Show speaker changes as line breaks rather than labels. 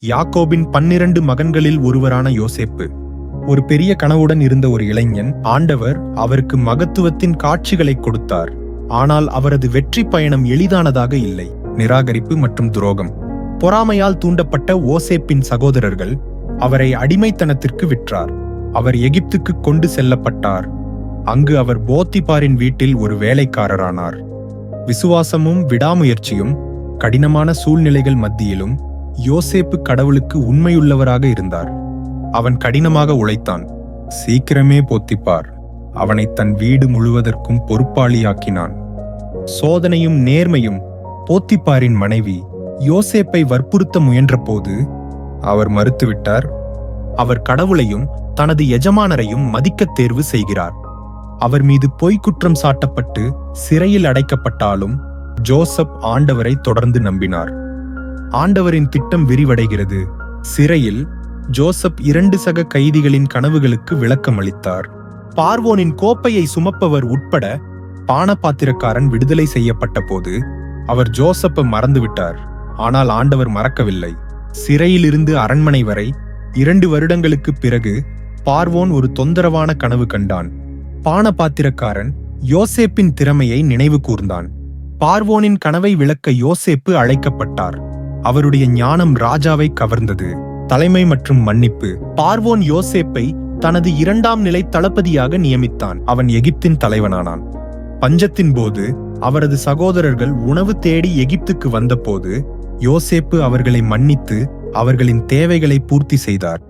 யாக்கோபின் 12 மகன்களில் ஒருவரான யோசேப்பு ஒரு பெரிய கனவுடன் இருந்த ஒரு இளைஞன். ஆண்டவர் அவருக்கு மகத்துவத்தின் காட்சிகளை கொடுத்தார். ஆனால் அவரது வெற்றி பயணம் எளிதானதாக இல்லை. நிராகரிப்பு மற்றும் துரோகம். பொறாமையால் தூண்டப்பட்ட யோசேப்பின் சகோதரர்கள் அவரை அடிமைத்தனத்திற்கு விற்றார். அவர் எகிப்துக்கு கொண்டு செல்லப்பட்டார். அங்கு அவர் போத்திபாரின் வீட்டில் ஒரு வேலைக்காரரானார். விசுவாசமும் விடாமுயற்சியும் கடினமான சூழ்நிலைகள் மத்தியிலும் யோசேப்பு கடவுளுக்கு உண்மையுள்ளவராக இருந்தார். அவன் கடினமாக உழைத்தான். சீக்கிரமே போத்திபார் அவனை தன் வீடு முழுவதற்கும் பொறுப்பாளியாக்கினான். சோதனையும் நேர்மையும். போத்திபாரின் மனைவி யோசேப்பை வற்புறுத்த முயன்றபோது அவர் மறுத்துவிட்டார். அவர் கடவுளையும் தனது எஜமானரையும் மதிக்க தேர்வு செய்கிறார். அவர் மீது பொய் குற்றம் சாட்டப்பட்டு சிறையில் அடைக்கப்பட்டாலும் ஜோசப் ஆண்டவரை தொடர்ந்து நம்பினார். ஆண்டவரின் திட்டம் விரிவடைகிறது. சிறையில் ஜோசப் 2 சக கைதிகளின் கனவுகளுக்கு விளக்கம் அளித்தார். பார்வோனின் கோப்பையை சுமப்பவர் உட்பட பானபாத்திரக்காரன் விடுதலை செய்யப்பட்ட போது அவர் ஜோசப்பை மறந்துவிட்டார். ஆனால் ஆண்டவர் மறக்கவில்லை. சிறையிலிருந்து அரண்மனை வரை 2 வருடங்களுக்கு பிறகு பார்வோன் ஒரு தொந்தரவான கனவு கண்டான். பானபாத்திரக்காரன் யோசேப்பின் திறமையை நினைவு கூர்ந்தான். பார்வோனின் கனவை விளக்க யோசேப்பு அழைக்கப்பட்டார். அவருடைய ஞானம் ராஜாவை கவர்ந்தது. தலைமை மற்றும் மன்னிப்பு. பார்வோன் யோசேப்பை தனது 2ஆம் நிலை தளபதியாக நியமித்தான். அவன் எகிப்தின் தலைவனானான். பஞ்சத்தின் போது அவரது சகோதரர்கள் உணவு தேடி எகிப்துக்கு வந்தபோது யோசேப்பு அவர்களை மன்னித்து அவர்களின் தேவைகளை பூர்த்தி செய்தார்.